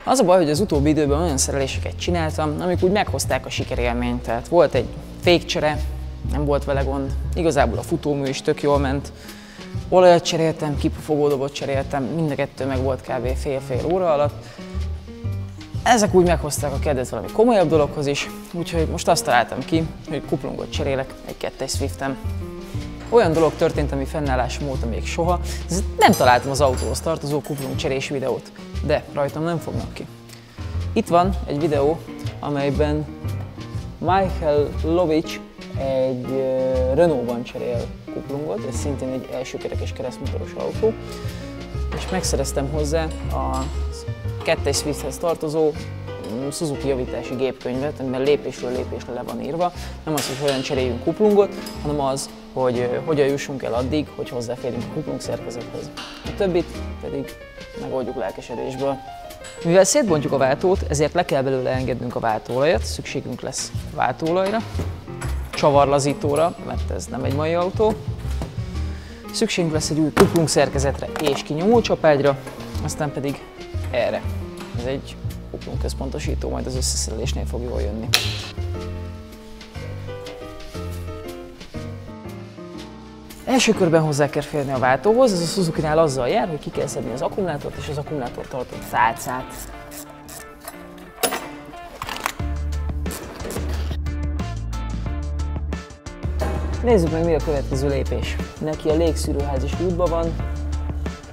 Az a baj, hogy az utóbbi időben olyan szereléseket csináltam, amik úgy meghozták a sikerélményt. Tehát volt egy fékcsere, nem volt vele gond, igazából a futómű is tök jól ment. Olajat cseréltem, kipufogódobot cseréltem, mind a kettő meg volt kb. Fél-fél óra alatt. Ezek úgy meghozták a kedvet valami komolyabb dologhoz is, úgyhogy most azt találtam ki, hogy kuplungot cserélek egy 2-es Swiften. Olyan dolog történt, ami fennállásom óta még soha, nem találtam az autóhoz tartozó kuplungcserés videót, de rajtam nem fognak ki. Itt van egy videó, amelyben Michael Lovics egy Renault-ban cserél kuplungot, ez szintén egy elsőkerekes keresztmotoros autó, és megszereztem hozzá a 2-es Swifthez tartozó Suzuki javítási gépkönyvet, amiben lépésről lépésre le van írva. Nem az, hogy hogyan cseréljünk kuplungot, hanem az, hogy hogyan jussunk el addig, hogy hozzáférjünk a kuplung szerkezethez. A többit pedig megoldjuk lelkesedésből. Mivel szétbontjuk a váltót, ezért le kell belőle engednünk a váltóolajat, szükségünk lesz váltóolajra, csavarlazítóra, mert ez nem egy mai autó. Szükségünk lesz egy új kuplung szerkezetre és kinyomó csapágyra, aztán pedig erre. Ez egy kuplung központosító, majd az összeszerelésnél fog jól jönni. Első körben hozzá kell férni a váltóhoz, ez a Suzuki-nál azzal jár, hogy ki kell szedni az akkumulátort és az akkumulátor tartó tálcát. Nézzük meg, mi a következő lépés. Neki a légszűrőház is útban van,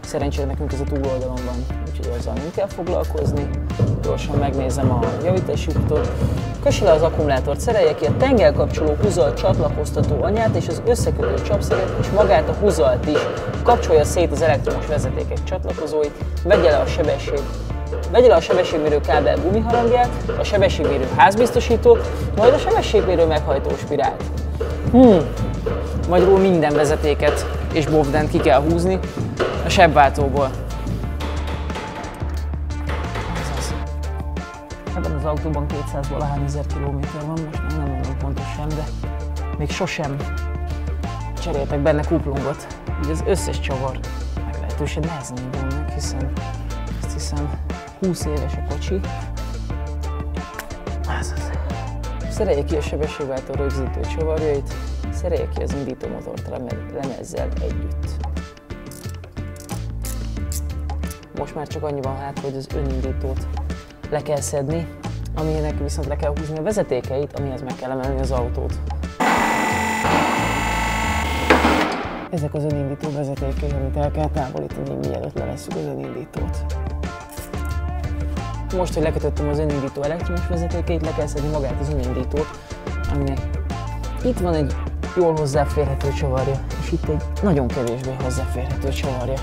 szerencsére nekünk ez a túloldalon van, úgyhogy azzal nem kell foglalkozni. Gyorsan megnézem a javítási utat. Kösse le az akkumulátort, szerelje ki a tengelykapcsoló húzalt csatlakoztató anyát és az összekötő csapszöget és magát a húzalt is. Kapcsolja szét az elektromos vezetékek csatlakozóit, vegye le a sebességmérő kábel gumiharangját, a sebességmérő házbiztosítót, majd a sebességmérő meghajtó spirált. Magyarul minden vezetéket és bovdent ki kell húzni a sebváltóból. Ebben az autóban 200 valahány ezer kilométer van, most még nem mondom pontosan, de még sosem cseréltek benne kuplungot. Így az összes csavar meglehetősen nehezen indul meg, hiszen azt hiszem 20 éves a kocsi. Szerelje ki a sebességváltó rögzítő csavarjait, szerelje ki az indítómotort lemezzel együtt. Most már csak annyi van hát, hogy az önindítót le kell szedni, aminek viszont le kell húzni a vezetékeit, amihez meg kell emelni az autót. Ezek az önindító vezetékei, amit el kell távolítani, mielőtt levesszük az önindítót. Most, hogy lekötöttem az önindító elektromos vezetékeit, le kell szedni magát az önindítót, aminek itt van egy jól hozzáférhető csavarja, és itt egy nagyon kevésbé hozzáférhető csavarja.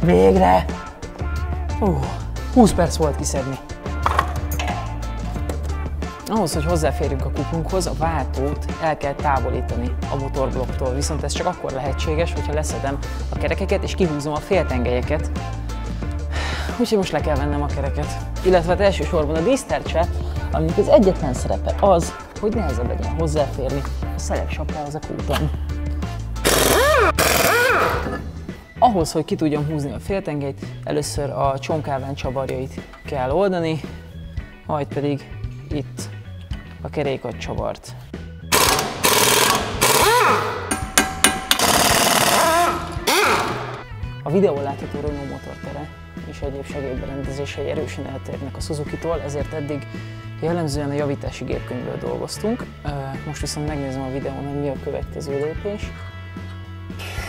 Végre! 20 perc volt kiszedni. Ahhoz, hogy hozzáférjünk a kuplunkhoz, a váltót el kell távolítani a motorblokktól, viszont ez csak akkor lehetséges, hogyha leszedem a kerekeket és kihúzom a féltengelyeket. Úgyhogy most le kell vennem a kereket. Illetve hát elsősorban a dísztercse, aminek az egyetlen szerepe az, hogy nehezebb legyen hozzáférni a szelepsapkához a kúton. Ahhoz, hogy ki tudjam húzni a féltengelyt, először a csomkálván csavarjait kell oldani, majd pedig itt a kerékagcsavart. A videón látható Renault motortere és egyéb segédberendezései erősen eltérnek a Suzuki-tól, ezért eddig jellemzően a javítási gépkönyvből dolgoztunk. Most viszont megnézem a videón, hogy mi a következő lépés.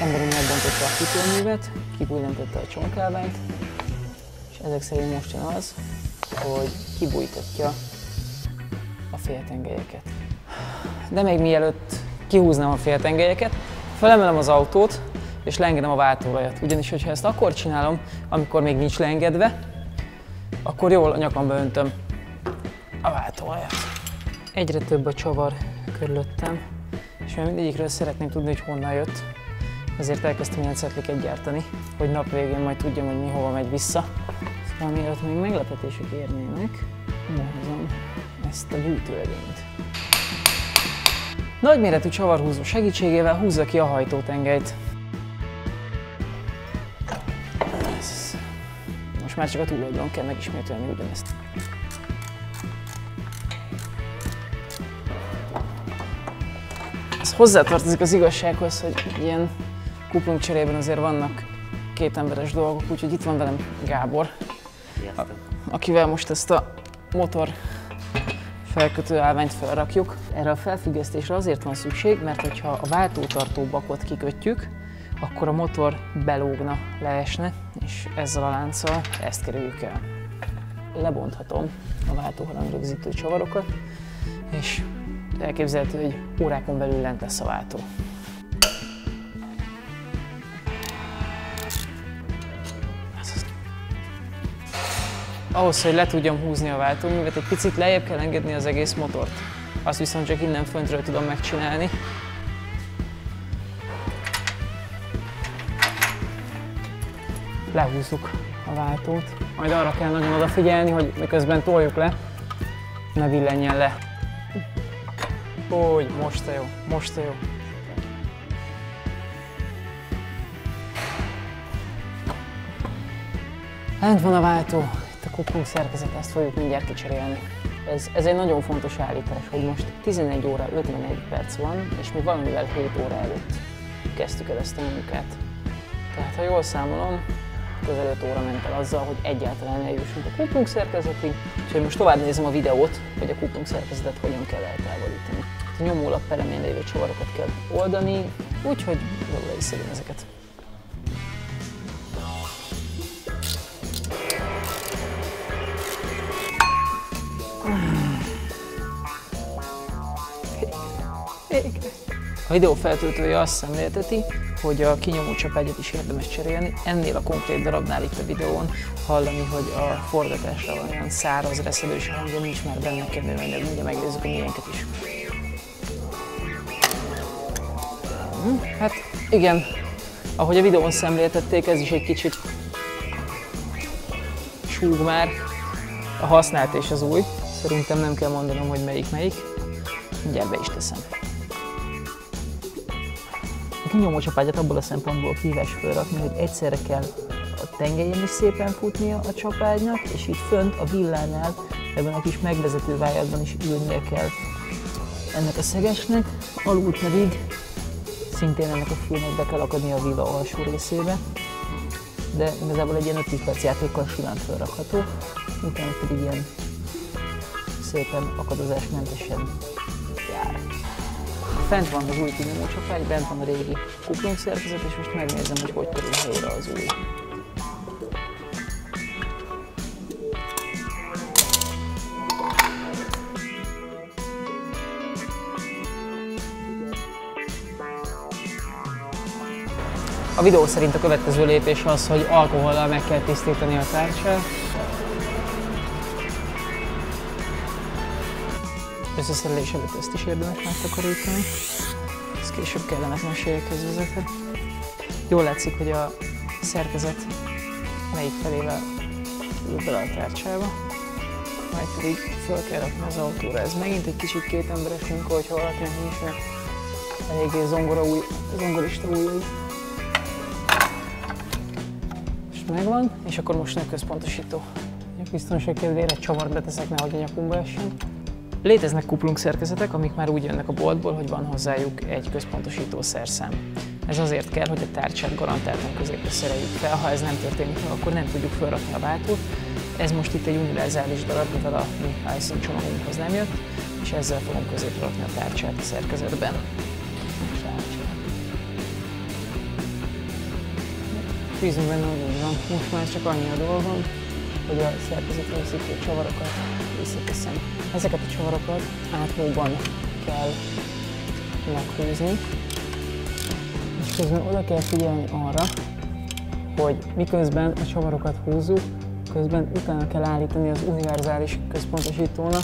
Emberünk megbontotta a futóművet, kibújtantette a csomkálványt, és ezek szerint most jön az, hogy kibújtatja a féltengelyeket. De még mielőtt kihúznám a féltengelyeket, felemelem az autót, és leengedem a váltóolajat. Ugyanis, hogyha ezt akkor csinálom, amikor még nincs leengedve, akkor jól a nyakamba öntöm a váltóolajat. Egyre több a csavar körülöttem, és mert mindegyikről szeretném tudni, hogy honnan jött. Ezért elkezdtem ilyen cetliket gyártani, hogy nap végén majd tudjam, hogy mi hova megy vissza. Szóval mielőtt még meglepetések érnének, behozom ezt a gyűjtőlegényt. Nagyméretű csavarhúzó segítségével húzza ki a hajtótengelyt. most már csak a túloldalon kell megismételni ugyanezt. Ez hozzátartozik az igazsághoz, hogy ilyen kuplung cserében azért vannak kétemberes dolgok, úgyhogy itt van velem Gábor, akivel most ezt a motor felkötő állványt felrakjuk. Erre a felfüggesztésre azért van szükség, mert hogyha a váltótartó bakot kikötjük, akkor a motor belógna, leesne, és ezzel a lánccal ezt kerüljük el. Lebonthatom a váltóharang rögzítő csavarokat, és elképzelhető, hogy órákon belül lent lesz a váltó. Ahhoz, hogy le tudjam húzni a váltóművet, egy picit lejjebb kell engedni az egész motort. Azt viszont csak innen föntről tudom megcsinálni. Lehúzzuk a váltót. Majd arra kell nagyon odafigyelni, hogy miközben toljuk le, ne villenjen le. Úgy, most jó, most jó. Lent van a váltó, itt a kuplung szerkezet, ezt fogjuk mindjárt kicserélni. Ez egy nagyon fontos állítás, hogy most 11 óra 51 perc van, és mi valamivel 7 óra előtt kezdtük el ezt a munkát. Tehát ha jól számolom, közel 5 óra ment el azzal, hogy egyáltalán eljussunk a kuplung szerkezetig, úgyhogy most tovább nézem a videót, hogy a kuplung szerkezetet hogyan kell eltávolítani. A nyomólap peremén lévő csavarokat kell oldani, úgyhogy jól le is szedem ezeket. A videó feltöltője azt szemlélteti, hogy a kinyomó csapágyat is érdemes cserélni. Ennél a konkrét darabnál itt a videón hallani, hogy a forgatásra van olyan száraz, reszedős hangja, nincs már benne kenőanyag, mindjárt megnézzük a miénket is. Hát igen, ahogy a videón szemléltették, ez is egy kicsit súg már. A használt és az új. Szerintem nem kell mondanom, hogy melyik. Mindjárt be is teszem. A kinyomó csapágyat abból a szempontból kihívás felrakni, hogy egyszerre kell a tengelyén is szépen futnia a csapágynak, és itt fönt a villánál, ebben a kis megvezető vályadban is ülnie kell ennek a szegesnek, alul pedig szintén ennek a fülnek be kell akadni a villa alsó részébe, de igazából egy ilyen 5-10 perc játékkal simán felrakható, utána pedig ilyen szépen akadozásmentesen jár. Fent van az új kinyomó csapágy, bent van a régi kuplung szerkezet, és most megnézem, hogy hogy kerül helyre az új. A videó szerint a következő lépés az, hogy alkohollal meg kell tisztítani a tárcsát. Összeszerelés előtt ezt is érdemes megtakarítani. Ez később kellemetlenségekhez vezethet. Jól látszik, hogy a szerkezet melyik felével ül bele a tárcsába. Majd pedig fel kell rakni az autóra. Ez megint egy kicsit kétemberes munka, hogyha valakinek nincsenek eléggé zongorista ujjai. Most megvan, és akkor most nem központosító. A biztonság kedvére csavart beteszek, nehogy a nyakunkba essen. Léteznek kuplung szerkezetek, amik már úgy jönnek a boltból, hogy van hozzájuk egy központosító szerszám. Ez azért kell, hogy a tárcsát garantáltan középre szereljük fel, ha ez nem történik meg, akkor nem tudjuk felrakni a váltót. Ez most itt egy univerzális darab, mivel a mi iSync csomagunkhoz nem jött, és ezzel fogom középre rakni a tárcsát a szerkezetben. Bízunk benne, hogy így van. Most már csak annyi a dolgom, hogy a szerkezetre összítő csavarokat visszateszem. Ezeket a csavarokat átlóban kell meghúzni, és közben oda kell figyelni arra, hogy miközben a csavarokat húzzuk, közben utána kell állítani az univerzális központosítónak,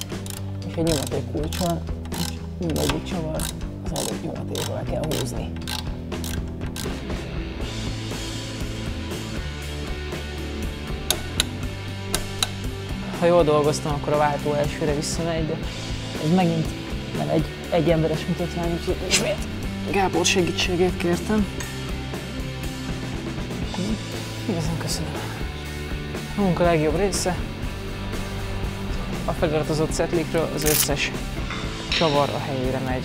és egy nyomatékkulccsal, és mindegyik csavar az adott nyomatékból kell húzni. Ha jól dolgoztam, akkor a váltó elsőre visszamegy, de ez megint nem egy emberes mutatvány, úgyhogy ismét Gábor segítségét kértem. Igazán köszönöm. A munka legjobb része. A feliratozott cetlikről az összes csavar a helyére megy.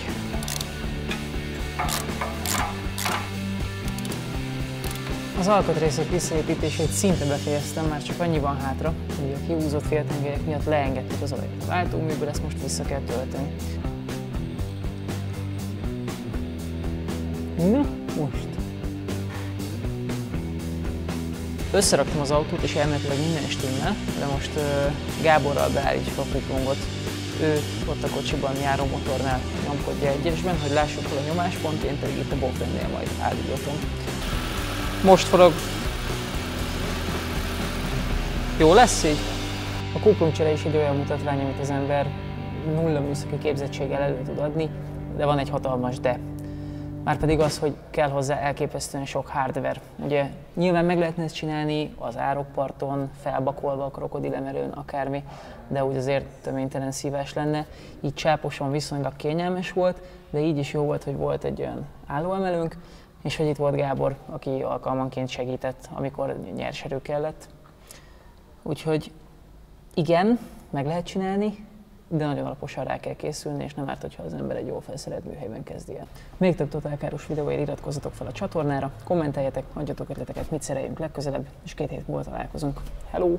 Az alkatrészek visszaépítését szinte befejeztem, már csak annyi van hátra, hogy a kihúzott féltengelyek miatt leengedtük az olajat a váltóműből, ezt most vissza kell tölteni. Na, most. Összeraktam az autót, és elméletileg minden stimmel, de most Gáborral beállítjuk a kuplungot. Ő ott a kocsiban járó motornál nyomkodja egyesben, hogy lássuk hol a nyomáspont, én pedig itt a bokrennél majd állítom. Most forog. Jó lesz így? A kuplungcsere is egy olyan mutatvány, amit az ember nulla műszaki képzettséggel elő tud adni, de van egy hatalmas de. Márpedig az, hogy kell hozzá elképesztően sok hardware. Ugye nyilván meg lehetne ezt csinálni az árokparton, felbakolva a krokodilemerőn, akármi, de úgy azért töménytelen szívás lenne. Így csáposan viszonylag kényelmes volt, de így is jó volt, hogy volt egy olyan állóemelőnk, és hogy itt volt Gábor, aki alkalmanként segített, amikor nyerserő kellett. Úgyhogy igen, meg lehet csinálni, de nagyon alaposan rá kell készülni, és nem árt, hogyha az ember egy jól felszerelt műhelyben kezdi el. Még több totálkáros videóért iratkozzatok fel a csatornára, kommenteljetek, adjatok ötleteket, mit szereljünk legközelebb, és 2 hét múlva találkozunk. Hello!